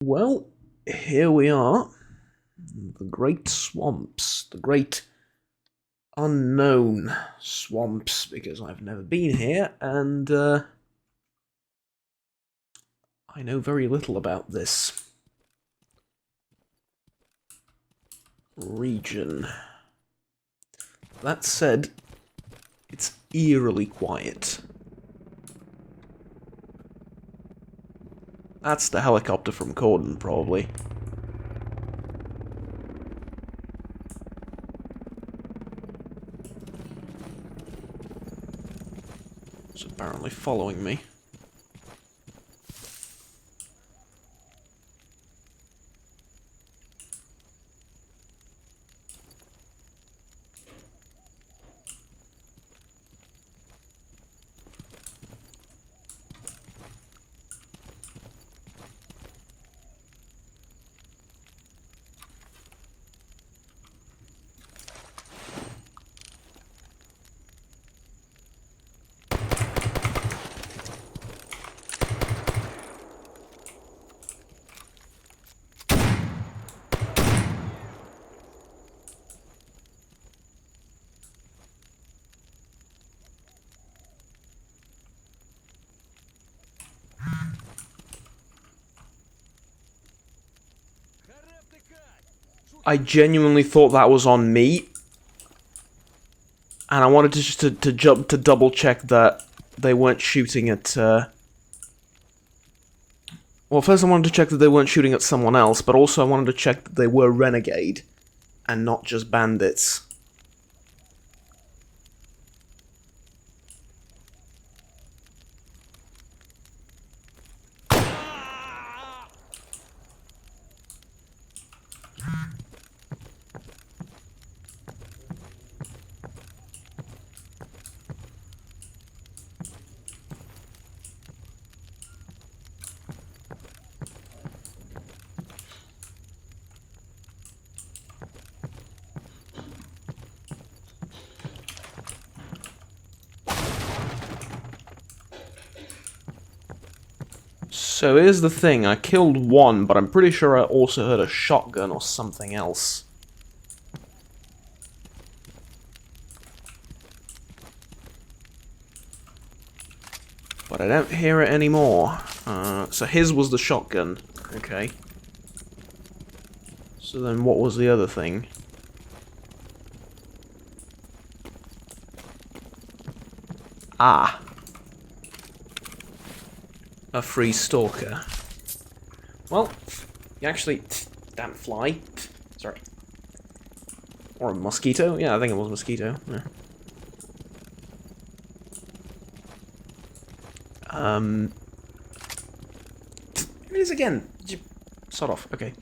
Well, here we are. The great swamps. The great unknown swamps, because I've never been here, and I know very little about this region. That said, it's eerily quiet. That's the helicopter from Corden, probably. It's apparently following me. I genuinely thought that was on me, and I wanted to just to jump to double check that they weren't shooting at. Well, first I wanted to check that they weren't shooting at someone else, but also I wanted to check that they were renegade and not just bandits. So here's the thing, I killed one, but I'm pretty sure I also heard a shotgun or something else. But I don't hear it anymore. So his was the shotgun. Okay. So then what was the other thing? Ah. A free stalker. Well, you actually... Damn fly. Sorry. Or a mosquito? Yeah, I think it was a mosquito. Yeah. Here it is again. Sort of. Okay.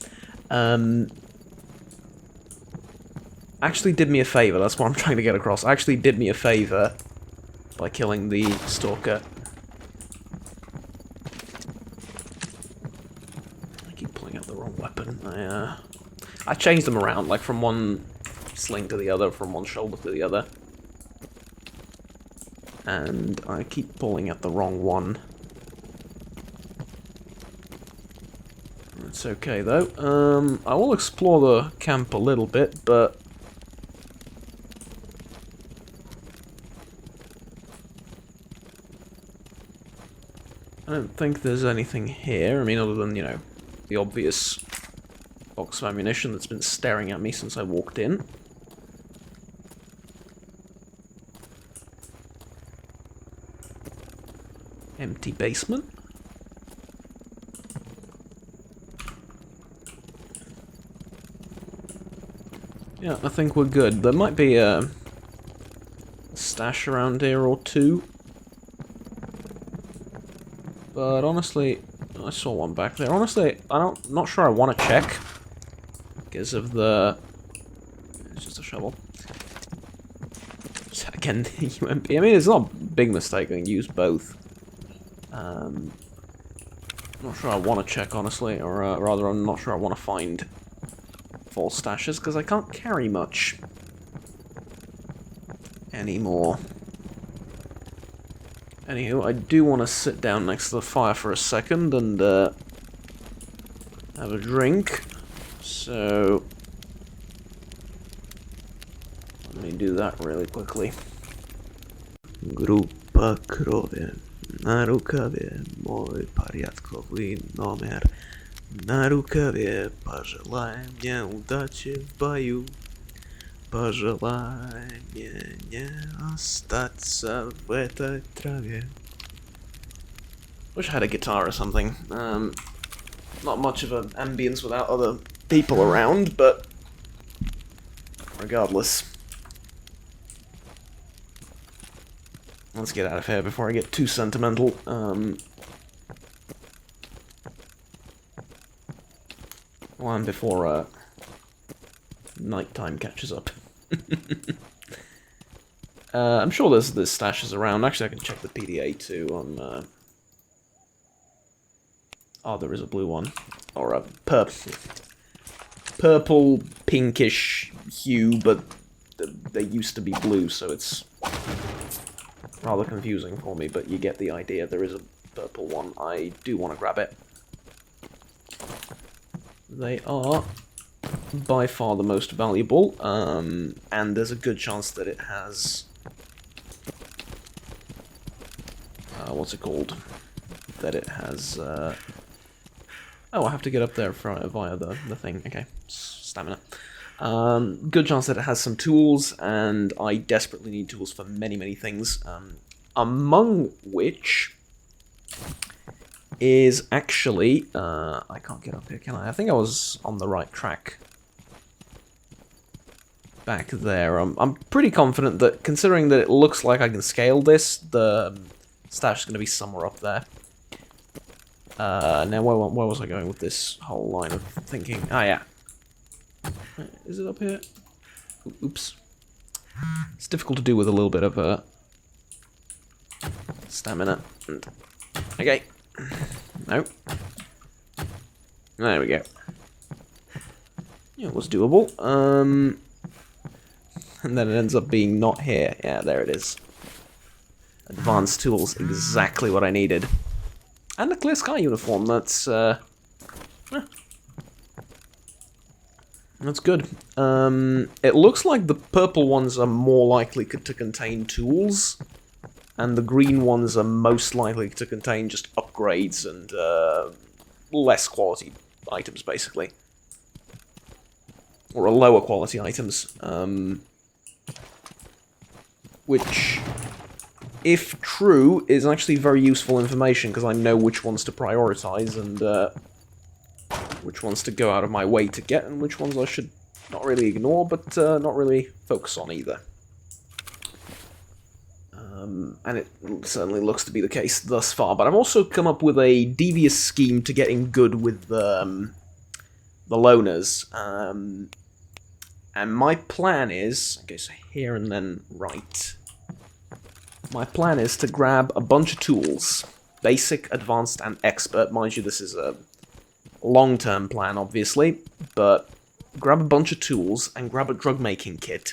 Actually did me a favor. That's what I'm trying to get across. Actually did me a favor by killing the stalker. I keep pulling out the wrong weapon. I changed them around, like from one sling to the other, from one shoulder to the other. And I keep pulling at the wrong one. It's okay though. I will explore the camp a little bit, but I don't think there's anything here. I mean, other than, you know, the obvious box of ammunition that's been staring at me since I walked in. Empty basement. Yeah, I think we're good. There might be a stash around here or two. But honestly, I saw one back there. Honestly, not sure I want to check. Because of the... It's just a shovel. So again, the UMP. I mean, it's not a big mistake. I can use both. Not sure I want to check, honestly. Or rather, I'm not sure I want to find false stashes, because I can't carry much anymore. Anywho, I do want to sit down next to the fire for a second and have a drink. So let me do that really quickly. Grupa krowie na rukawie, mój pariatkowy numer. Na rukawie pożelaj mnie udać się w boju. Pożelaj mnie nie остаться w tej trawie. Wish I had a guitar or something. Not much of an ambience without other people around, but regardless. Let's get out of here before I get too sentimental. Well, and before nighttime catches up. I'm sure there's stashes around. Actually, I can check the PDA too on. Oh, there is a blue one, or a purple, pinkish hue, but they used to be blue, so it's rather confusing for me. But you get the idea. There is a purple one. I do want to grab it. They are by far the most valuable, and there's a good chance that it has what's it called? That it has. Oh, I have to get up there via the thing. Okay, stamina. Good chance that it has some tools, and I desperately need tools for many things. Among which is actually I can't get up here, can I? I think I was on the right track back there. I'm pretty confident that, considering that it looks like I can scale this, the stash is going to be somewhere up there. Now, where was I going with this whole line of thinking? Ah, yeah. Is it up here? Oops. It's difficult to do with a little bit of stamina. Okay. No. There we go. Yeah, it was doable. And then it ends up being not here. Yeah, there it is. Advanced tools, exactly what I needed. And a clear sky uniform, that's good. It looks like the purple ones are more likely to contain tools, and the green ones are most likely to contain just upgrades and less quality items, basically. Or lower quality items. Which, if true, is actually very useful information, because I know which ones to prioritize and which ones to go out of my way to get, and which ones I should not really ignore, but not really focus on either. And it certainly looks to be the case thus far, but I've also come up with a devious scheme to getting good with the loners. And my plan is, okay, so here and then right. My plan is to grab a bunch of tools, basic, advanced, and expert. Mind you, this is a long-term plan, obviously, but grab a bunch of tools and grab a drug-making kit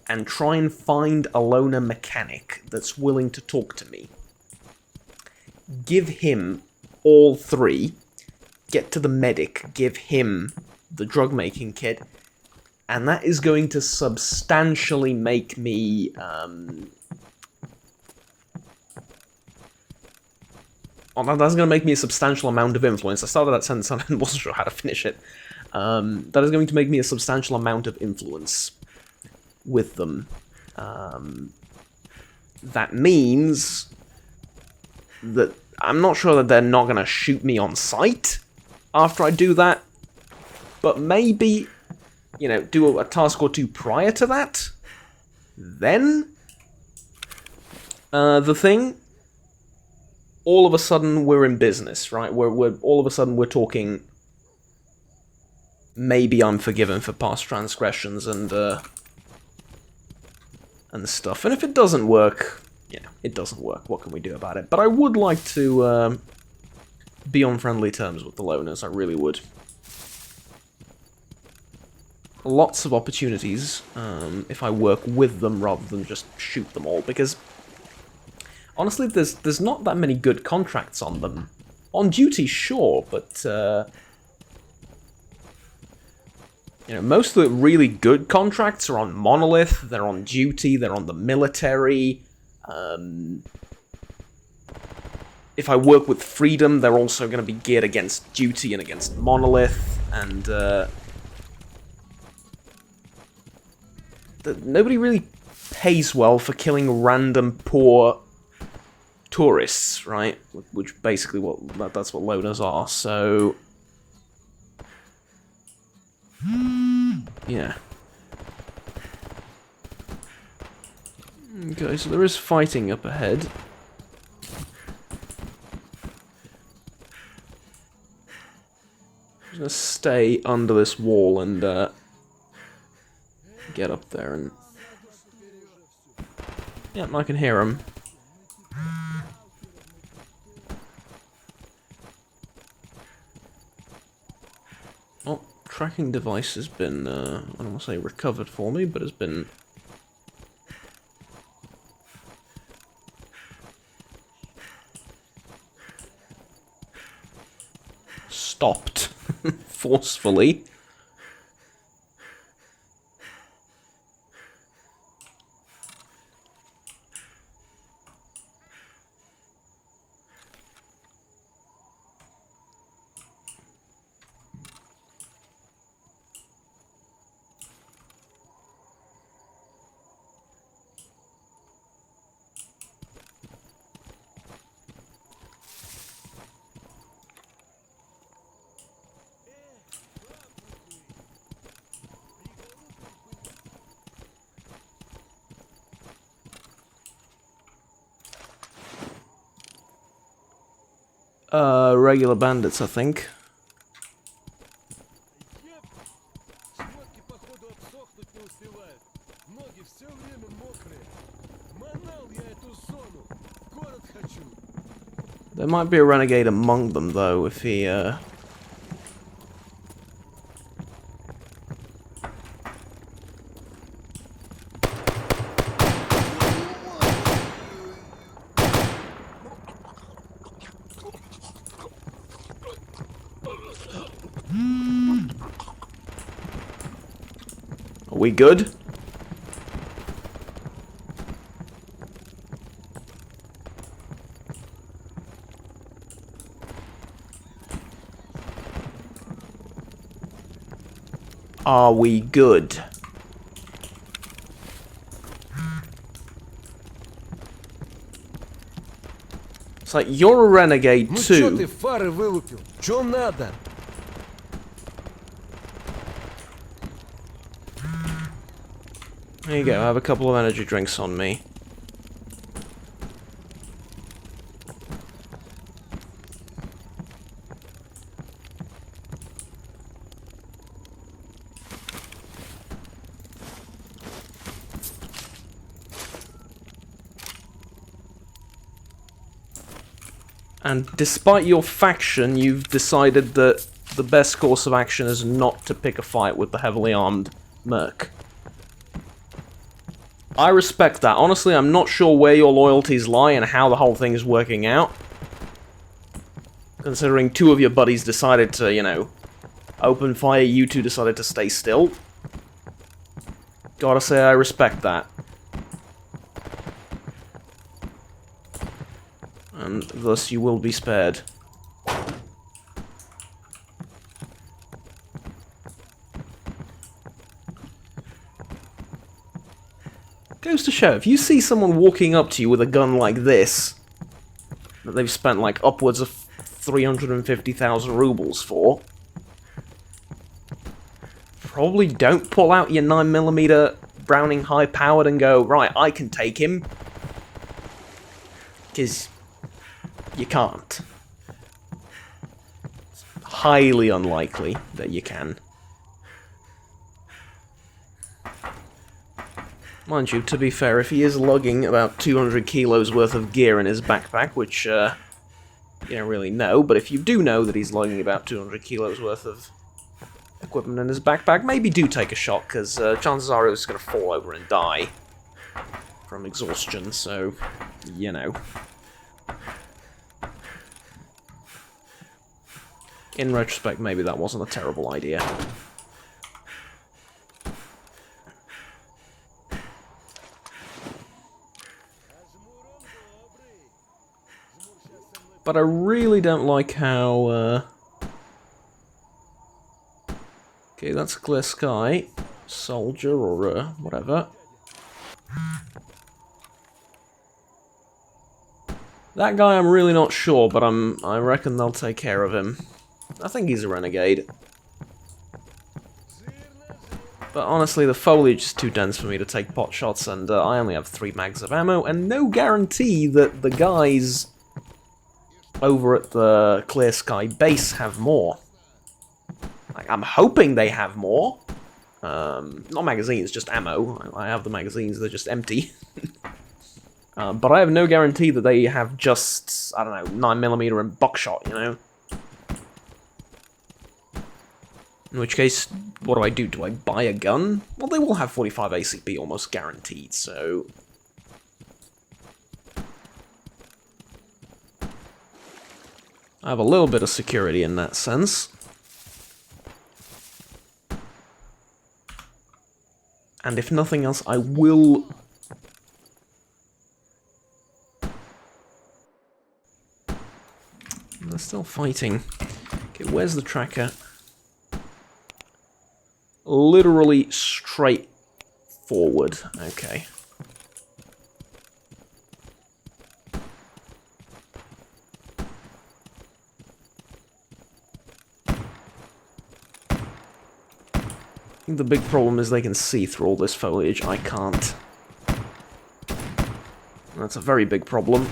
and try and find a loner mechanic that's willing to talk to me. Give him all three, get to the medic, give him the drug-making kit, and that is going to substantially make me, that's going to make me a substantial amount of influence. I started that sentence and I wasn't sure how to finish it. That is going to make me a substantial amount of influence with them. That means that I'm not sure that they're not going to shoot me on sight after I do that, but maybe, you know, do a task or two prior to that. Then, the thing, all of a sudden we're in business, right? We're all of a sudden we're talking. Maybe I'm forgiven for past transgressions and stuff. And if it doesn't work, yeah, it doesn't work. What can we do about it? But I would like to be on friendly terms with the loners. I really would. Lots of opportunities if I work with them rather than just shoot them all, because honestly, there's not that many good contracts on them. On duty, sure, but You know, most of the really good contracts are on Monolith, they're on duty, they're on the military. If I work with Freedom, they're also going to be geared against duty and against Monolith, and nobody really pays well for killing random poor tourists, right? Which basically that's what loners are. So yeah. Okay, so there is fighting up ahead. I'm just gonna stay under this wall and get up there and... Yep, I can hear him. Oh, tracking device has been, I don't want to say recovered for me, but has been... stopped forcefully. Regular bandits, I think. There might be a renegade among them, though, if he, Are we good? Are we good? It's like, you're a renegade too. Ну чё ты фары вылупил? Чё надо? There you go, I have a couple of energy drinks on me. And despite your faction, you've decided that the best course of action is not to pick a fight with the heavily armed merc. I respect that. Honestly, I'm not sure where your loyalties lie and how the whole thing is working out. Considering two of your buddies decided to, you know, open fire, you two decided to stay still. Gotta say, I respect that. And thus you will be spared. Goes to show, if you see someone walking up to you with a gun like this, that they've spent like upwards of 350,000 rubles for, probably don't pull out your 9mm Browning high-powered and go, right, I can take him. Because you can't. It's highly unlikely that you can. Mind you, to be fair, if he is lugging about 200 kilos worth of gear in his backpack, which you don't really know, but if you do know that he's lugging about 200 kilos worth of equipment in his backpack, maybe do take a shot, because chances are he's going to fall over and die from exhaustion, so, you know. In retrospect, maybe that wasn't a terrible idea. But I really don't like how... Okay, that's a clear sky. Soldier or whatever. That guy I'm really not sure, but I reckon they'll take care of him. I think he's a renegade. But honestly, the foliage is too dense for me to take pot shots, and I only have 3 mags of ammo, and no guarantee that the guys over at the Clear Sky base have more. Like, I'm hoping they have more. Not magazines, just ammo. I have the magazines, they're just empty. But I have no guarantee that they have just, I don't know, 9mm and buckshot, you know? In which case, what do I do? Do I buy a gun? Well, they will have 45 ACP almost guaranteed, so... I have a little bit of security in that sense. And if nothing else, I will... They're still fighting. Okay, where's the tracker? Literally straight forward. Okay. I think the big problem is they can see through all this foliage. I can't. That's a very big problem.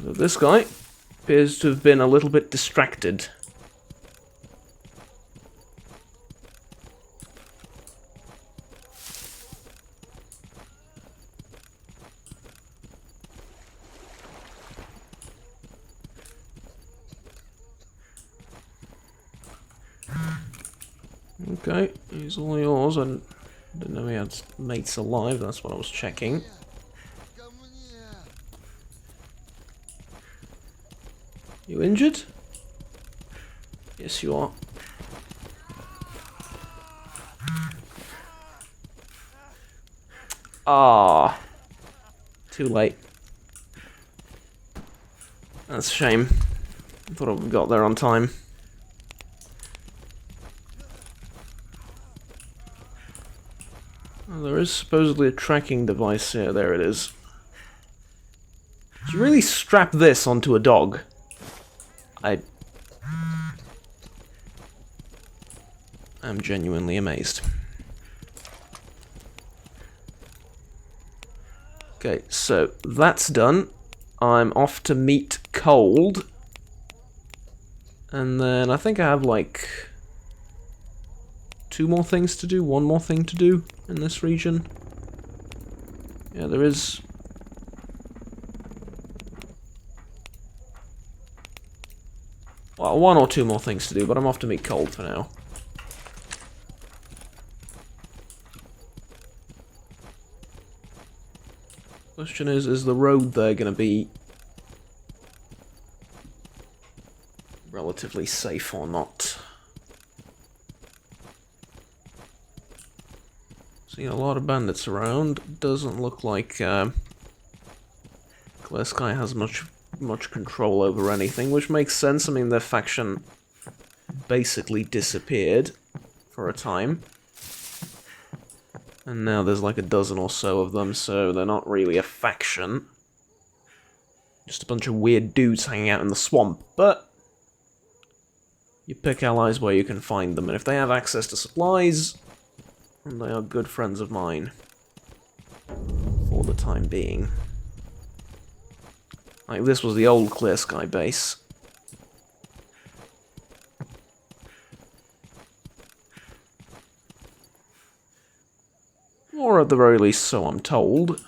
So this guy appears to have been a little bit distracted. Okay, he's all yours. I didn't know he had mates alive, that's what I was checking. You injured? Yes, you are. Ah, too late. That's a shame. I thought I would have got there on time. Well, there is supposedly a tracking device here. There it is. Did you really strap this onto a dog? I'm genuinely amazed. Okay, so that's done. I'm off to meet Cold. And then I think I have like 2 more things to do, 1 more thing to do in this region. Yeah, there is. Well, 1 or 2 more things to do, but I'm off to meet Cold for now. Question is the road there going to be relatively safe or not? Seeing a lot of bandits around. Doesn't look like Clear Sky has much control over anything, which makes sense. I mean, their faction basically disappeared for a time. And now there's like a dozen or so of them, so they're not really a faction. Just a bunch of weird dudes hanging out in the swamp, but you pick allies where you can find them, and if they have access to supplies, then they are good friends of mine. For the time being. Like, this was the old Clear Sky base. Or at the very least, so I'm told.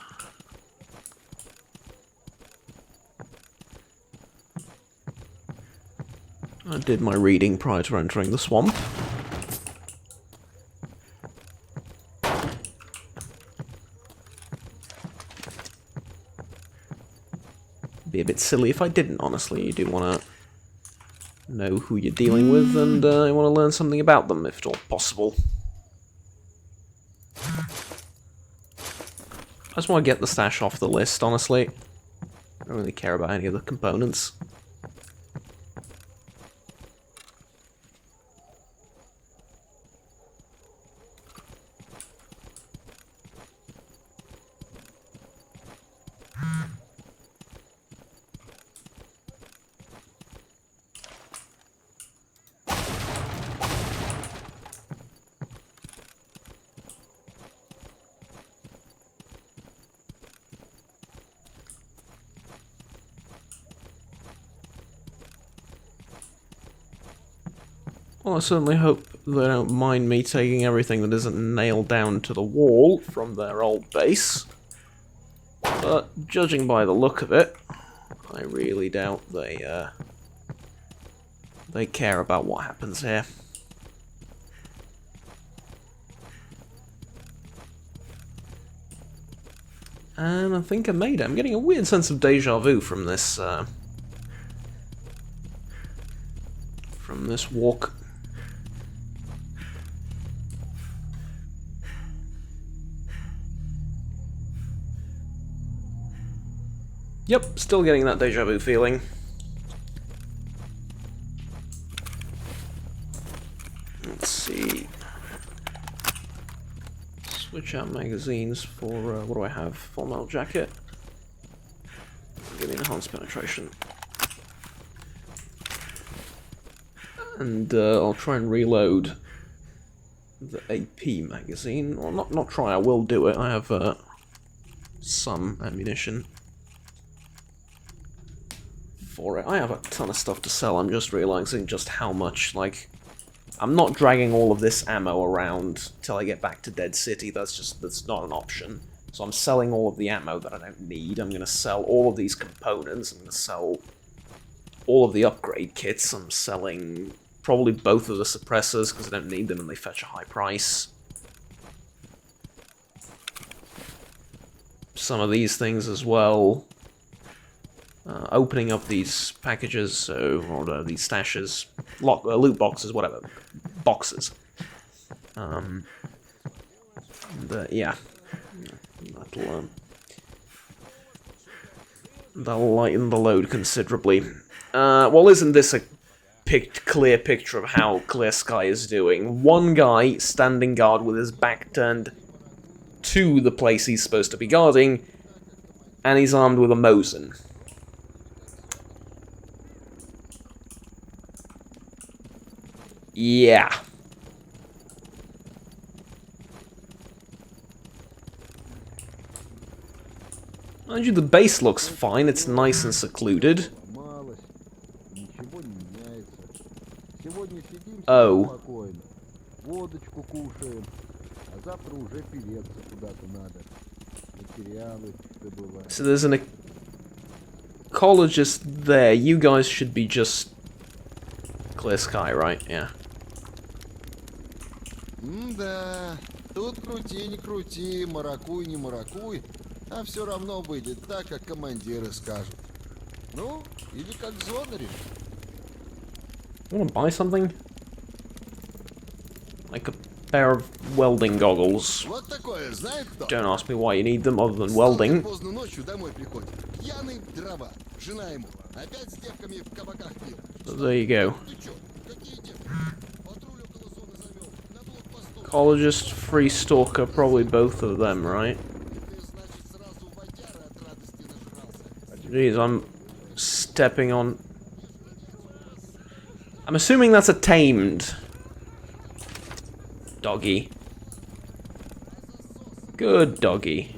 I did my reading prior to entering the swamp. a bit silly if I didn't, honestly. You do want to know who you're dealing with, and you want to learn something about them, if at all possible. I just want to get the stash off the list, honestly. I don't really care about any of the components. Well, I certainly hope they don't mind me taking everything that isn't nailed down to the wall from their old base. But judging by the look of it, I really doubt they care about what happens here. And I think I made it. I'm getting a weird sense of deja vu from this walk. Yep, still getting that deja vu feeling. Let's see. Switch out magazines for, what do I have? Full metal jacket. Give me enhanced penetration. And I'll try and reload the AP magazine. Well, not try, I will do it. I have some ammunition for it. I have a ton of stuff to sell. I'm just realizing just how much, like, I'm not dragging all of this ammo around till I get back to Dead City. That's not an option. So I'm selling all of the ammo that I don't need. I'm going to sell all of these components. I'm going to sell all of the upgrade kits. I'm selling probably both of the suppressors because I don't need them and they fetch a high price. Some of these things as well. Opening up these packages, or these stashes, loot boxes, whatever, boxes. Yeah, that'll lighten the load considerably. Well, isn't this a clear picture of how Clear Sky is doing? One guy standing guard with his back turned to the place he's supposed to be guarding, and he's armed with a Mosin. Yeah. Mind you, the base looks fine. It's nice and secluded. Oh. So there's an ecologist there. You guys should be just Clear Sky, right? Yeah. Да, тут крути, не крути, маракуй, не маракуй, а все равно выйдет так, как командиры скажут. Ну, или как зона решит. You want to buy something? Like a pair of welding goggles. Вот такое, знает кто? Don't ask me why you need them other than welding. Поздно ночью домой приходит, пьяный дрова, жена ему, опять с девками в кабаках пил. So there you go. Ты чё, какие девки? Патруль около зоны замел, на блокпосту. Ecologist, Free Stalker, probably both of them, right? Ты, значит, сразу водяра от радости нажрался. Jeez, I'm stepping on... I'm assuming that's a tamed doggy. Good doggy.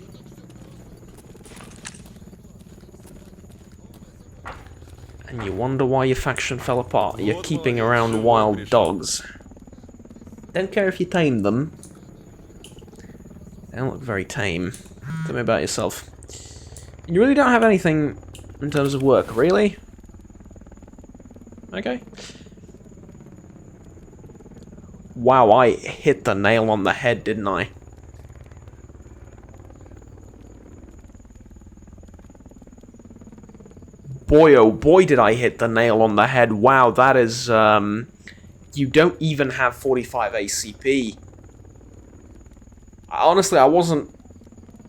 And you wonder why your faction fell apart. You're keeping around wild dogs. Don't care if you tame them. They don't look very tame. Tell me about yourself. You really don't have anything in terms of work, really? Okay. Wow, I hit the nail on the head, didn't I? oh boy, did I hit the nail on the head. Wow, that is, you don't even have 45 ACP. Honestly, I wasn't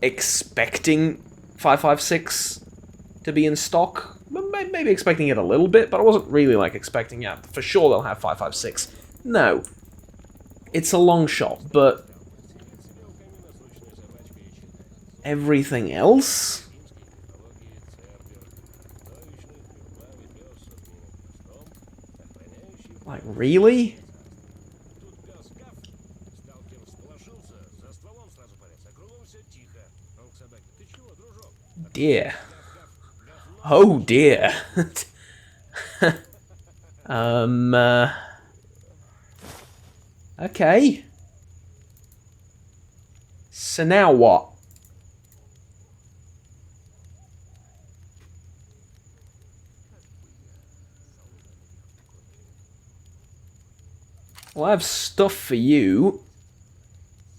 expecting 556 to be in stock. Maybe expecting it a little bit, but I wasn't really, like, expecting, yeah, for sure they'll have 556. No. It's a long shot, but everything else? Like, really? Dear. Oh dear. Okay. So now what? Well, I have stuff for you.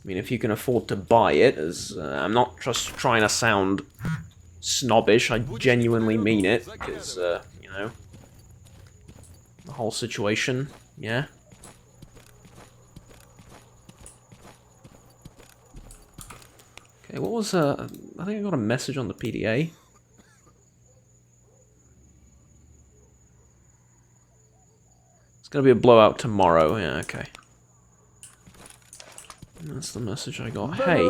I mean, if you can afford to buy it, as I'm not just trying to sound snobbish, I genuinely mean it, because, you know, the whole situation, yeah? Okay, what was, I think I got a message on the PDA. It's gonna be a blowout tomorrow, yeah, okay. That's the message I got. Hey,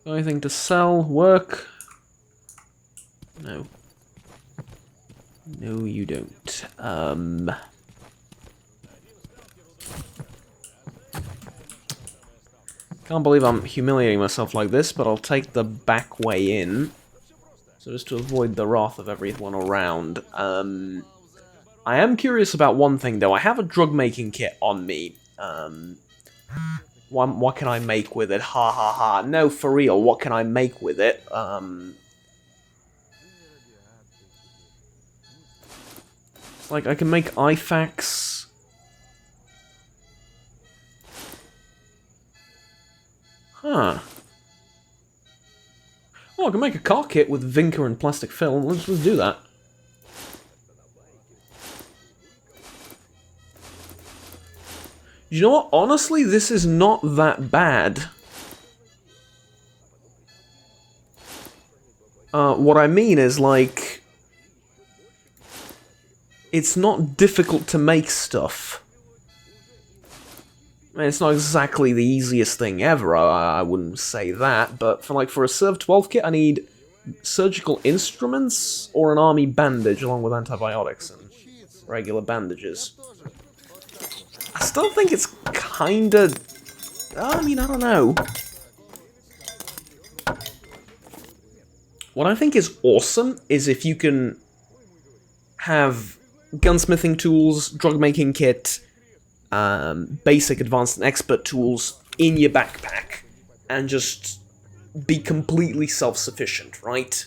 got anything to sell? Work? No. No, you don't. Can't believe I'm humiliating myself like this, but I'll take the back way in. So as to avoid the wrath of everyone around. I am curious about one thing, though. I have a drug-making kit on me. What can I make with it? Ha ha ha. No, for real, what can I make with it? Like, I can make IFAKs. Huh. Oh, I can make a car kit with Vinca and plastic film. Let's do that. You know what? Honestly, this is not that bad. What I mean is, like, it's not difficult to make stuff. I mean, it's not exactly the easiest thing ever, I wouldn't say that, but for a Serv 12 kit, I need surgical instruments or an army bandage along with antibiotics and regular bandages. I still think it's kinda... I mean, I don't know. What I think is awesome is if you can have gunsmithing tools, drug-making kit, basic, advanced, and expert tools in your backpack, and just be completely self-sufficient, right?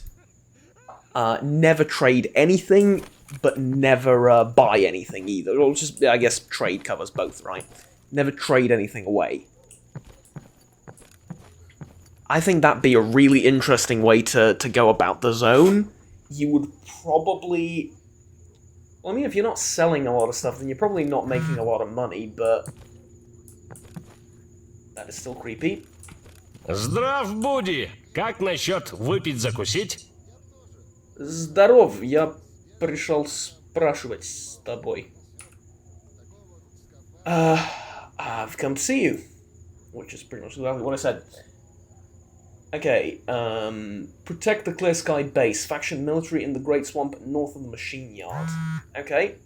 Never trade anything, but never buy anything either. Or just, I guess, trade covers both, right? Never trade anything away. I think that'd be a really interesting way to go about the zone. You would probably... Well, I mean, if you're not selling a lot of stuff, then you're probably not making a lot of money, but... That is still creepy. Здрав, Буди! Как насчет выпить-закусить? Здоров, я пришел спрашивать с тобой. I've come to see you. Which is pretty much exactly what I said. Okay, protect the Clear Sky base. Faction military in the Great Swamp north of the machine yard. Okay.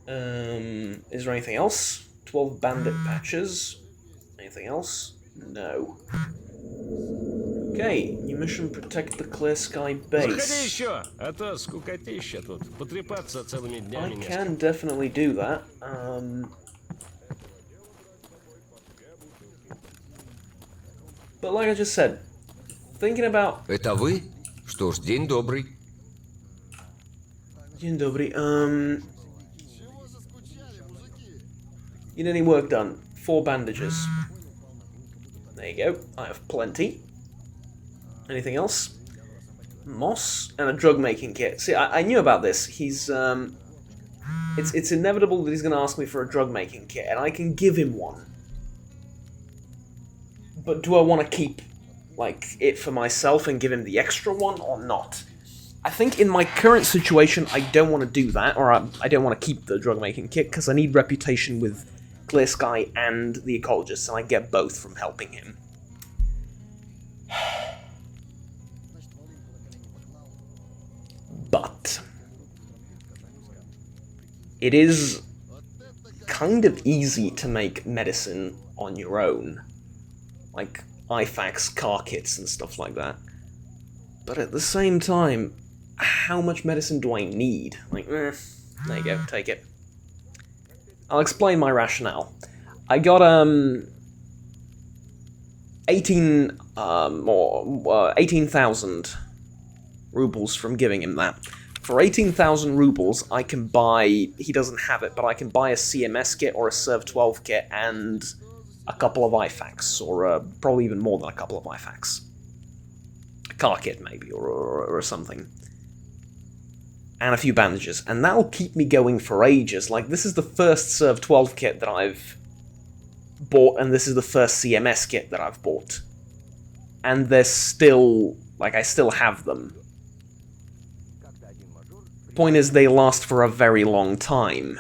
Is there anything else? 12 bandit patches. Anything else? No. Okay, new mission, protect the Clear Sky base. Заходи еще, а то скукотища тут. Потрепаться целыми днями. I can definitely do that. But like I just said, thinking about... Это вы? Что ж, день добрый. Dzień dobry, you need any work done? 4 bandages. There you go, I have plenty. Anything else? Moss and a drug making kit. See, I knew about this. He's it's inevitable that he's going to ask me for a drug making kit, and I can give him one. But do I want to keep like it for myself and give him the extra one or not? I think in my current situation, I don't want to do that, or I don't want to keep the drug making kit because I need reputation with Clear Sky and the ecologist, and I get both from helping him. But it is kind of easy to make medicine on your own, like IFAKs, car kits, and stuff like that. But at the same time, how much medicine do I need? Like, there you go, take it. I'll explain my rationale. I got 18,000 rubles from giving him that. For 18,000 rubles, I can buy, he doesn't have it, but I can buy a CMS kit or a Serv 12 kit and a couple of IFAKs, or probably even more than a couple of IFAKs. A car kit, maybe, or something. And a few bandages. And that'll keep me going for ages. Like, this is the first Serv 12 kit that I've bought, and this is the first CMS kit that I've bought. And they're still, like, I still have them. Point is, they last for a very long time.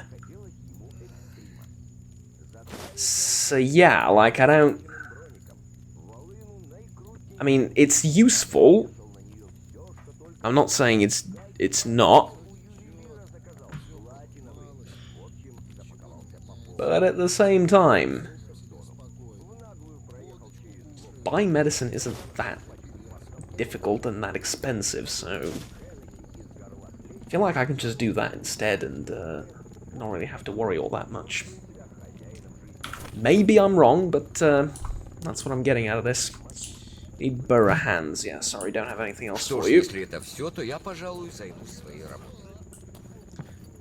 So yeah, like, I mean, it's useful. I'm not saying it's not. But at the same time, buying medicine isn't that difficult and that expensive, so I feel like I can just do that instead and not really have to worry all that much. Maybe I'm wrong, but that's what I'm getting out of this. Need burra hands. Yeah, sorry, don't have anything else for you. Если это все, то я, пожалуй, займусь своей работой.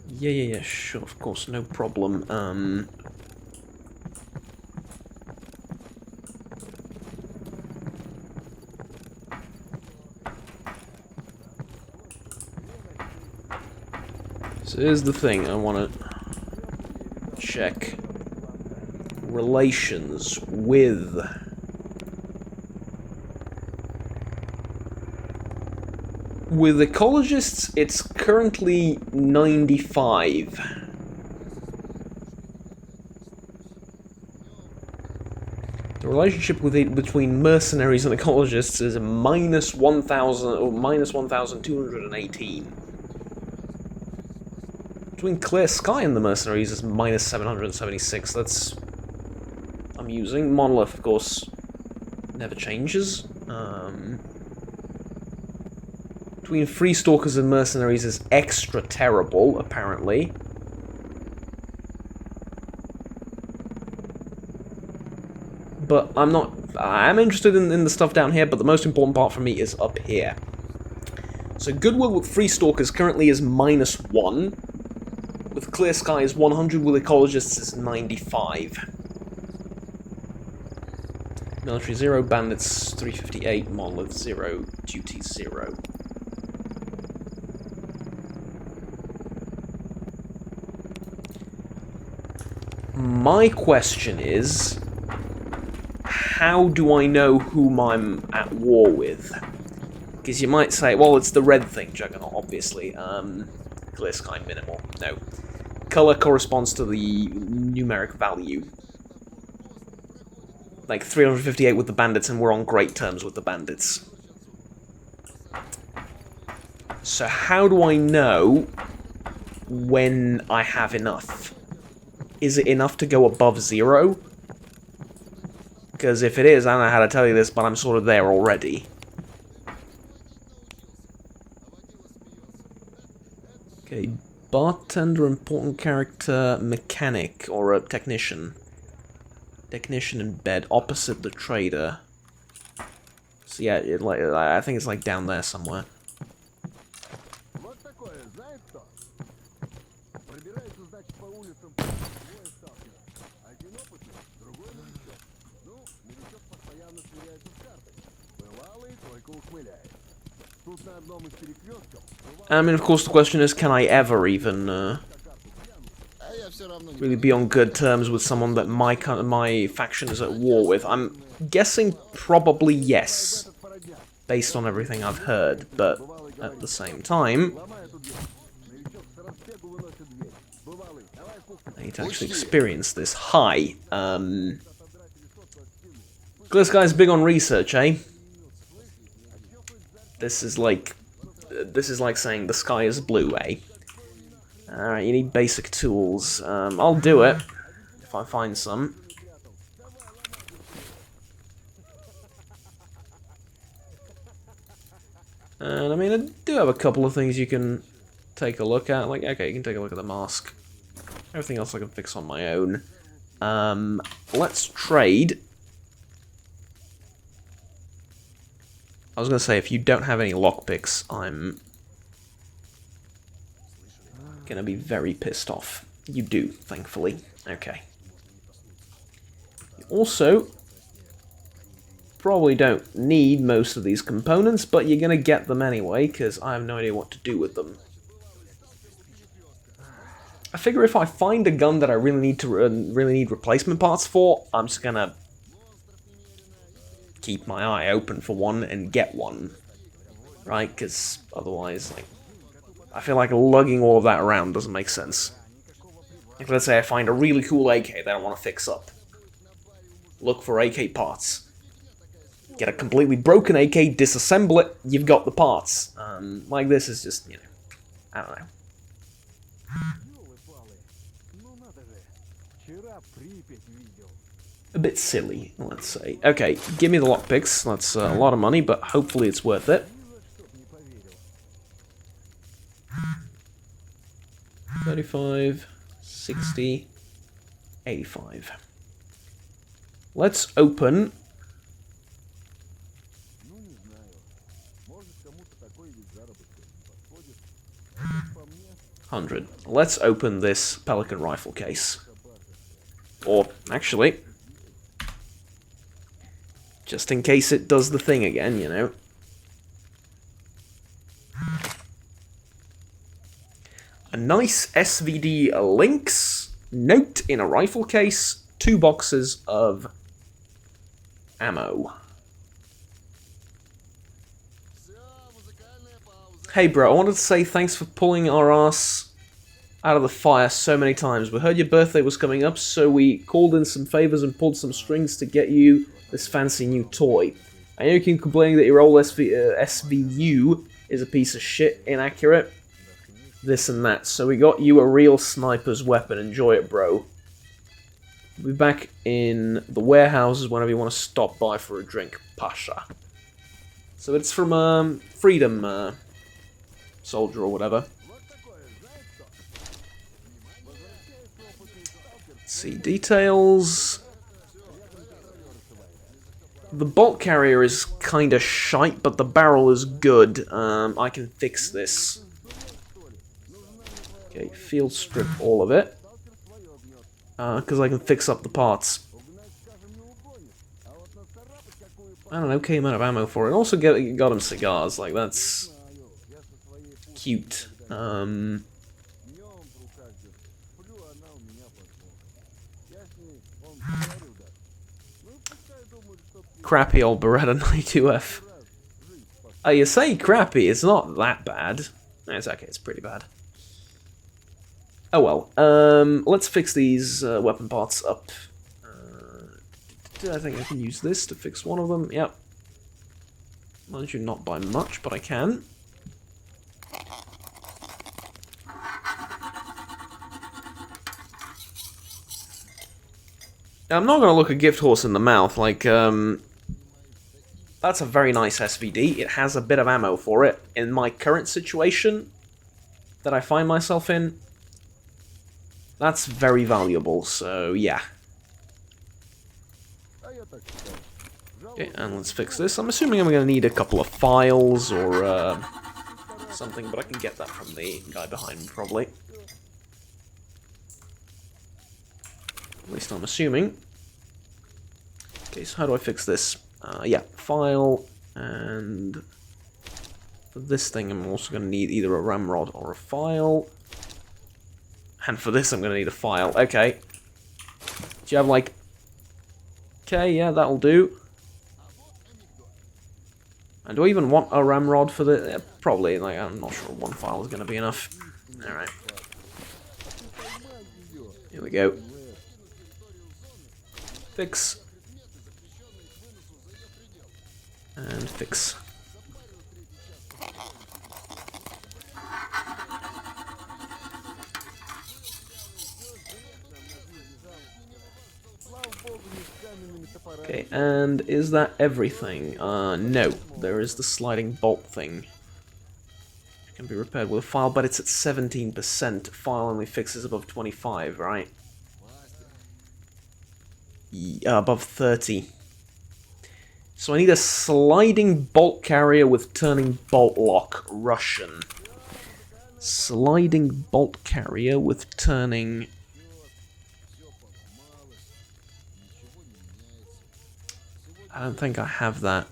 Yeah, sure, of course, no problem. So here's the thing, I want to check relations with ecologists. It's currently 95. The relationship between mercenaries and ecologists is minus 1,000 or minus 1,218. Between Clear Sky and the mercenaries is minus 776. That's amusing. Monolith, of course, never changes. Between Free Stalkers and mercenaries is extra terrible, apparently. But I'm interested in the stuff down here, but the most important part for me is up here. So goodwill with Free Stalkers currently is minus 1. With Clear Sky is 100, with ecologists is 95. Military 0, bandits 358, monolith 0, duty 0. My question is, how do I know whom I'm at war with? Because you might say, well, it's the red thing, Juggernaut, obviously. Clear Sky minimal. No. Color corresponds to the numeric value. Like 358 with the bandits, and we're on great terms with the bandits. So how do I know when I have enough? Is it enough to go above 0? Because if it is, I don't know how to tell you this, but I'm sort of there already. Okay, bartender, important character, mechanic, or a technician. Technician in bed, opposite the trader. So yeah, I think it's like down there somewhere. I mean, of course, the question is, can I ever even А я все равно не really be on good terms with someone that my faction is at war with? I'm guessing probably yes, based on everything I've heard, but at the same time, I need to actually experience this. Hi, this guy's big on research, eh? This is like saying the sky is blue, eh? Alright, you need basic tools. I'll do it, if I find some. And I mean, I do have a couple of things you can take a look at. Like, okay, you can take a look at the mask. Everything else I can fix on my own. Let's trade. I was going to say, if you don't have any lockpicks, I'm going to be very pissed off. You do, thankfully. Okay. You also probably don't need most of these components, but you're going to get them anyway, because I have no idea what to do with them. I figure if I find a gun that I really need replacement parts for, I'm just going to keep my eye open for one and get one, right? Because otherwise, like, I feel like lugging all of that around doesn't make sense. Like, let's say I find a really cool AK that I want to fix up. Look for AK parts. Get a completely broken AK, disassemble it, you've got the parts. Like, this is just, you know, I don't know. A bit silly, let's say. Okay, give me the lockpicks. That's a lot of money, but hopefully it's worth it. 35, 60, 85. Let's open 100. Let's open this Pelican rifle case. Or, actually, just in case it does the thing again, you know. A nice SVD Lynx note in a rifle case, 2 boxes of ammo. Hey bro, I wanted to say thanks for pulling our ass out of the fire so many times. We heard your birthday was coming up, so we called in some favors and pulled some strings to get you this fancy new toy. I know you keep complaining that your old SVU is a piece of shit, inaccurate, this and that, so we got you a real sniper's weapon. Enjoy it, bro. We'll be back in the warehouses whenever you want to stop by for a drink, Pasha. So it's from Freedom Soldier or whatever. Let's see, details. The bolt carrier is kinda shite, but the barrel is good. I can fix this. Okay, field strip all of it. Because I can fix up the parts. I don't know, came out of ammo for it. Also got him cigars, like that's cute. Crappy old Beretta 92F. Oh, you say crappy, it's not that bad. It's okay, it's pretty bad. Oh well, let's fix these weapon parts up. I think I can use this to fix one of them, yep. Mind you, not by much, but I can. Now, I'm not going to look a gift horse in the mouth, like, that's a very nice SVD. It has a bit of ammo for it. In my current situation that I find myself in, that's very valuable, so yeah. Okay, and let's fix this. I'm assuming I'm going to need a couple of files or something, but I can get that from the guy behind me, probably. At least I'm assuming. Okay, so how do I fix this? Yeah, file, And for this thing, I'm also going to need either a ramrod or a file. And for this, I'm going to need a file. Okay. Do you have, like... Okay, yeah, that'll do. And do I even want a ramrod for the... Yeah, probably. Like, I'm not sure one file is going to be enough. Alright. Here we go. Fix. And fix. Okay, and is that everything? No. There is the sliding bolt thing. It can be repaired with a file, but it's at 17%. File only fixes above 25, right? Above 30. So I need a sliding bolt carrier with turning bolt lock. Russian. Sliding bolt carrier with turning... I don't think I have that.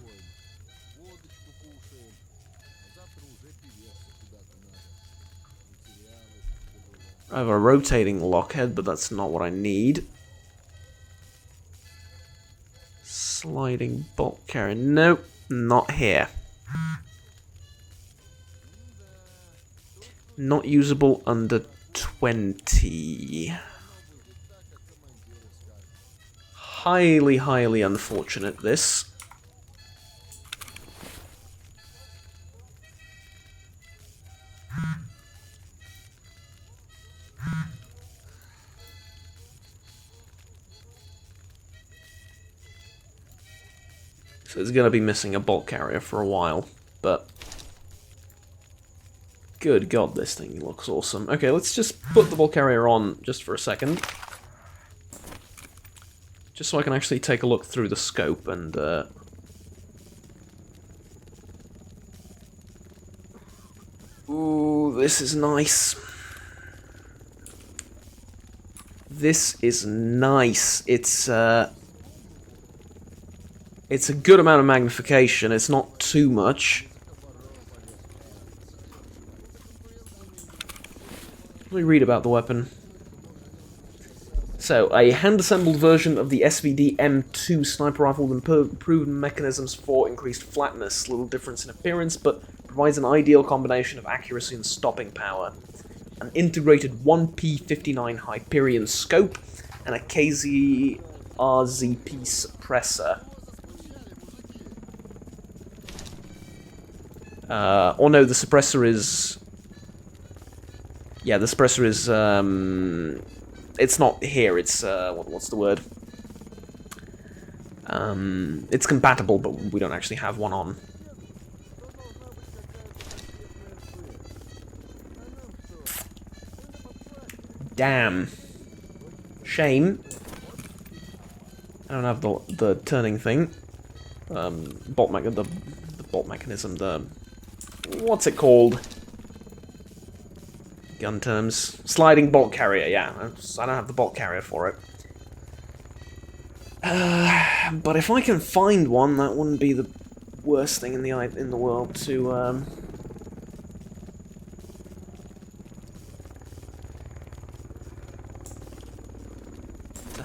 I have a rotating lockhead, but that's not what I need. Sliding bolt carrier. Nope, not here. Not usable under 20. Highly, highly unfortunate, this. So it's going to be missing a bolt carrier for a while, but... Good God, this thing looks awesome. Okay, let's just put the bolt carrier on just for a second. Just so I can actually take a look through the scope and, Ooh, this is nice. This is nice. It's a good amount of magnification. It's not too much. Let me read about the weapon. So, a hand-assembled version of the SVD M2 sniper rifle with improved mechanisms for increased flatness. Little difference in appearance, but provides an ideal combination of accuracy and stopping power. An integrated 1P59 Hyperion scope, and a KZ RZP suppressor. Or no, the suppressor is... Yeah, the suppressor is, it's not here, it's, what's the word? It's compatible, but we don't actually have one on. Damn. Shame. I don't have the turning thing. The bolt mechanism, what's it called? Gun terms. Sliding bolt carrier, yeah. I don't have the bolt carrier for it. But if I can find one, that wouldn't be the worst thing in the world to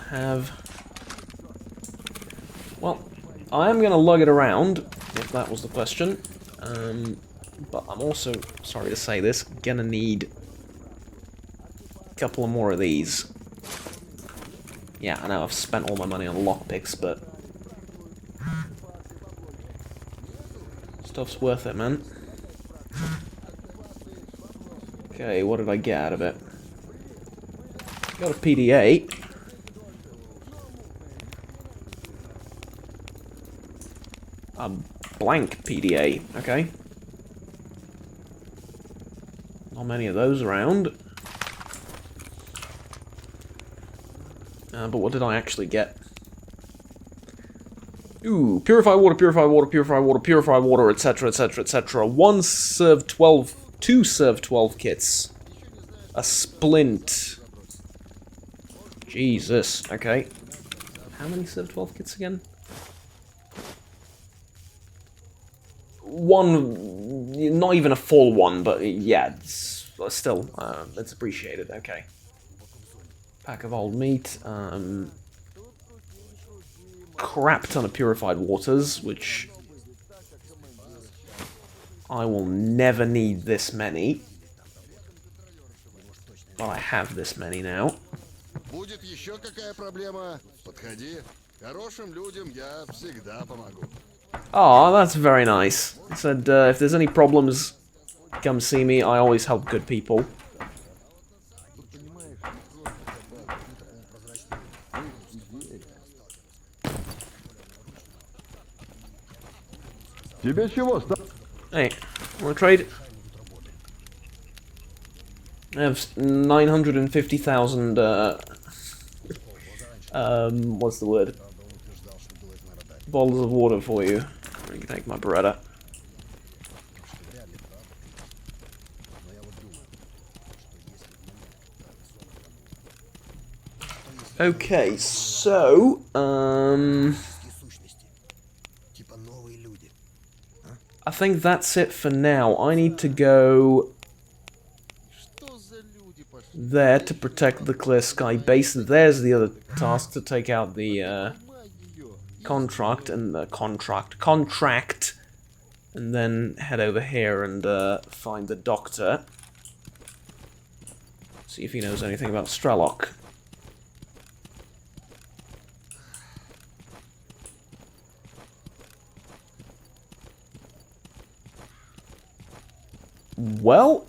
have. Well, I am going to lug it around, if that was the question. But I'm also, sorry to say this, gonna need a couple of more of these. Yeah, I know I've spent all my money on lockpicks, but stuff's worth it, man. Okay, what did I get out of it? Got a PD-8. A blank PDA, okay. Not many of those around. But what did I actually get? Ooh, purify water, purify water, purify water, purify water, etc, etc, etc. 1 serve 12, 2 serve 12 kits. A splint. Jesus, okay. How many serve 12 kits again? one, not even a full one, but yeah, still, it's appreciated. Okay. Pack of old meat. Crap ton of purified waters, which I will never need this many. But I have this many now. Будет еще какая проблема? Подходи. Хорошим людям я всегда помогу. Oh, that's very nice. He said, if there's any problems, come see me. I always help good people. Тебе чего, Hey, wanna trade? I have 950,000, what's the word? Bottles of water for you. You can take my Beretta. Okay, so, I think that's it for now. I need to go there to protect the Clear Sky base. There's the other task, to take out the contract, and then head over here and find the doctor. See if he knows anything about Strelok. Well,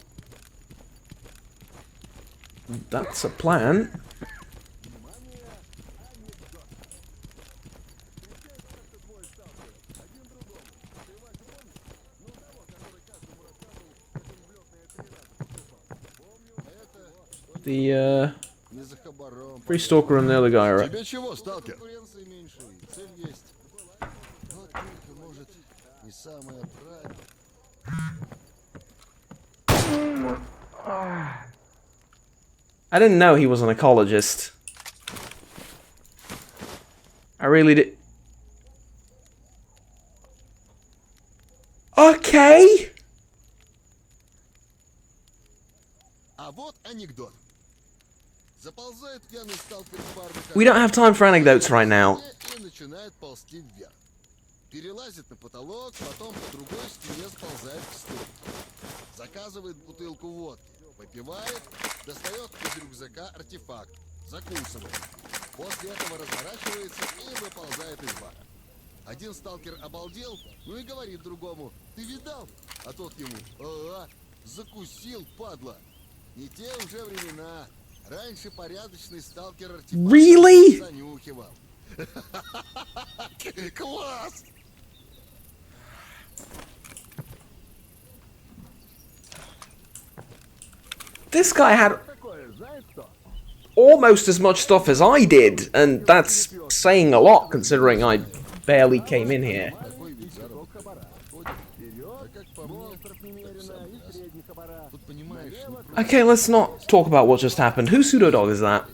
that's a plan. The free stalker and the other guy are. Тебе чего, сталкер? Конкуренции меньше, цель есть. Вот только, может, не самое правильное. I didn't know he was an ecologist. I really did. Okay. А вот анекдот. Заползает пьяный сталкер в бар. We don't have time for anecdotes right now. И начинает ползти вверх. Перелазит на потолок, потом по другой стене сползает к стулу. Заказывает бутылку водки, попивает, достает из рюкзака артефакт, закусывает. После этого разворачивается и выползает из бара. Один сталкер обалдел, ну и говорит другому: ты видал? А тот ему: ага, закусил, падла. Не те уже времена. Раньше порядочный сталкер артефакт Really? занюхивал. Класс! This guy had almost as much stuff as I did, and that's saying a lot considering I barely came in here. Okay, let's not talk about what just happened. Whose pseudo-dog is that?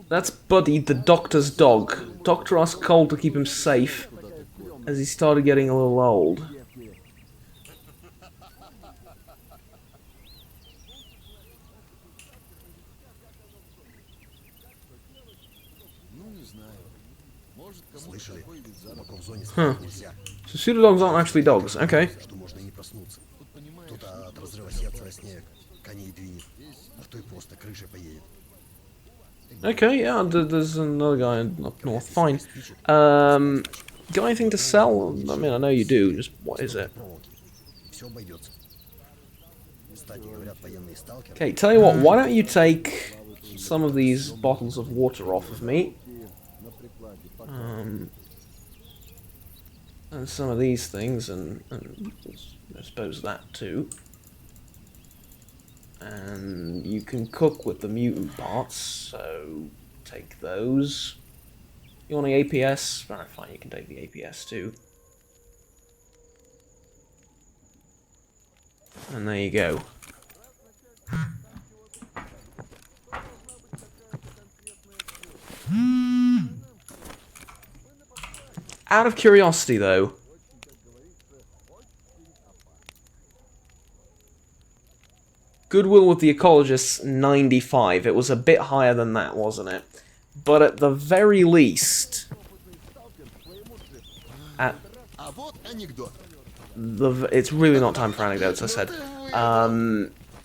That's Buddy, the doctor's dog. Doctor asked Cole to keep him safe, as he started getting a little old. Huh. So pseudo-dogs aren't actually dogs, okay. Okay, yeah, there's another guy up north, fine. Got anything to sell? I mean, I know you do, just what is it? Okay, tell you what, why don't you take some of these bottles of water off of me? And some of these things, and I suppose that too. And you can cook with the mutant parts, so take those. You want the APS? Alright, fine, you can take the APS too. And there you go. Out of curiosity, though, goodwill with the ecologists, 95. It was a bit higher than that, wasn't it? But at the very least, at А вот анекдот. it's really not time for anecdotes, I said.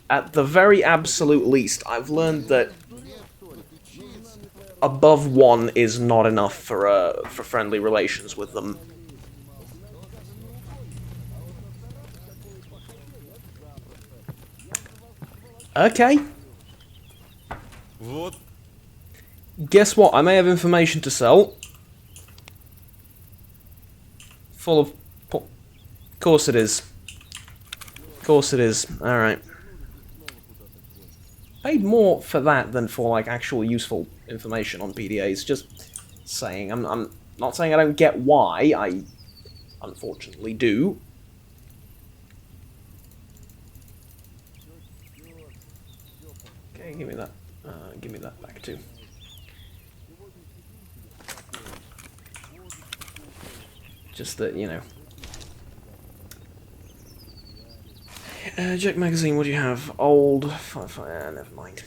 At the very absolute least, I've learned that above 1 is not enough for friendly relations with them. Okay. Вот. Guess what? I may have information to sell. Full of... Course it is. Course it is. Alright. Paid more for that than for, like, actual useful information on PDAs. Just saying. I'm not saying I don't get why. I unfortunately do. Okay, give me that. Give me that back too. Just that, you know. Jack magazine, what do you have? Old. Never mind.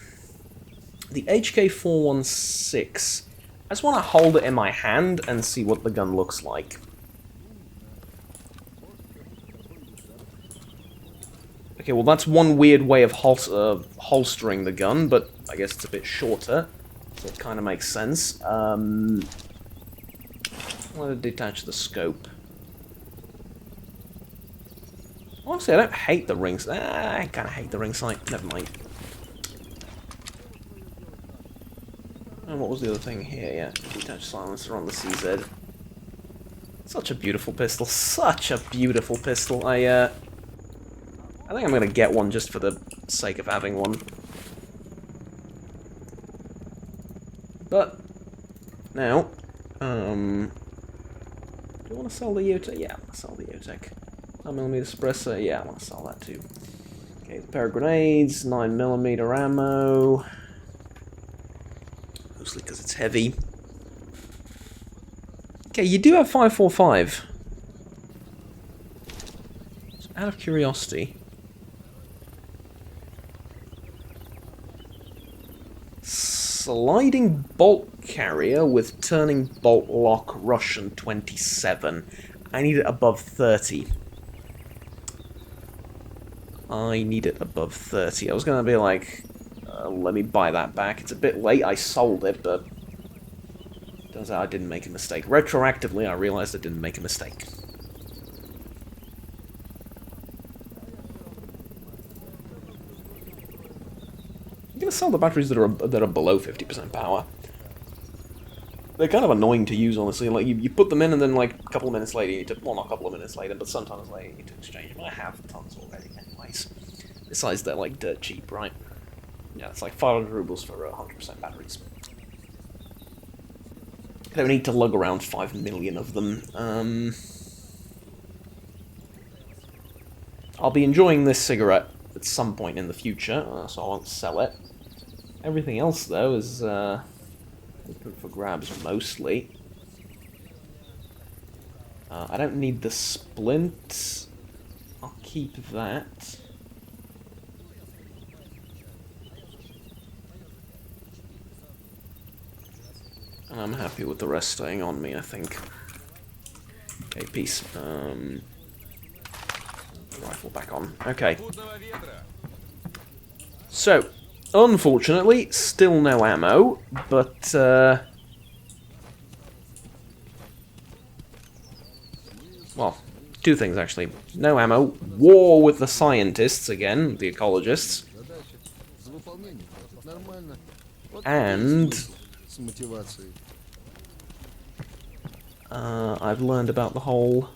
The HK416. I just want to hold it in my hand and see what the gun looks like. Okay, well that's one weird way of holstering the gun, but I guess it's a bit shorter, so it kind of makes sense. I want to detach the scope. Honestly, I don't hate the rings. I kind of hate the ring sight. Never mind. And what was the other thing here? Yeah, detach silencer on the CZ. Such a beautiful pistol. Such a beautiful pistol. I think I'm gonna get one just for the sake of having one. But now, do you want to sell the Yotech? Yeah, I want to sell the Yotech. 9mm suppressor, yeah, I want to sell that too. Okay, a pair of grenades, 9mm ammo. Mostly because it's heavy. Okay, you do have 545. Just out of curiosity. Sliding bolt carrier with turning bolt lock Russian 27. I need it above 30. I need it above 30. I was gonna be like, let me buy that back. It's a bit late, I sold it, but turns out I didn't make a mistake. Retroactively, I realized I didn't make a mistake. I'm gonna sell the batteries that are below 50% power. They're kind of annoying to use, honestly. Like you put them in, and then like a couple of minutes later, you need to, well, not a couple of minutes later, but sometimes later, you need to exchange them. I have tons already, anyways. Besides, they're like dirt cheap, right? Yeah, it's like 500 rubles for 100% batteries. I don't need to lug around 5 million of them. I'll be enjoying this cigarette at some point in the future, so I won't sell it. Everything else, though, is open for grabs mostly. I don't need the splint. I'll keep that. And I'm happy with the rest staying on me, I think. Okay, peace. Rifle back on. Okay. So, unfortunately, still no ammo, but well, two things actually. No ammo, war with the scientists again, the ecologists, За выполнение. Нормально. Вот and с мотивацией. I've learned about the whole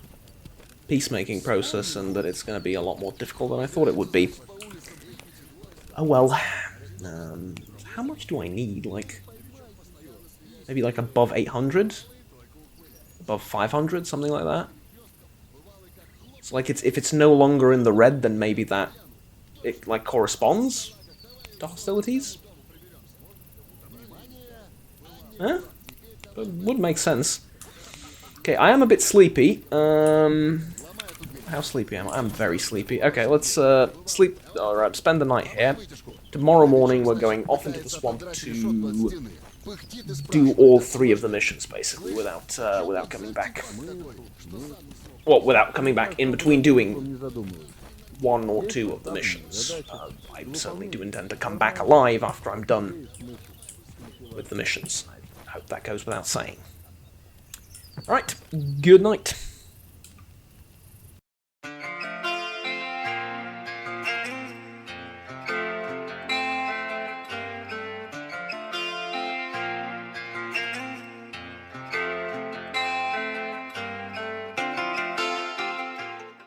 peacemaking process and that it's going to be a lot more difficult than I thought it would be. Oh well. How much do I need? Like, maybe like above 800? Above 500? Something like that? So like, if it's no longer in the red, then maybe that, it like corresponds to hostilities? Huh? That would make sense. Okay, I am a bit sleepy. How sleepy am I? I'm very sleepy. Okay, let's sleep. Alright, spend the night here. Tomorrow morning we're going off into the swamp to do all 3 of the missions, basically, without coming back. Well, without coming back in between doing 1 or 2 of the missions. I certainly do intend to come back alive after I'm done with the missions. I hope that goes without saying. Alright, good night.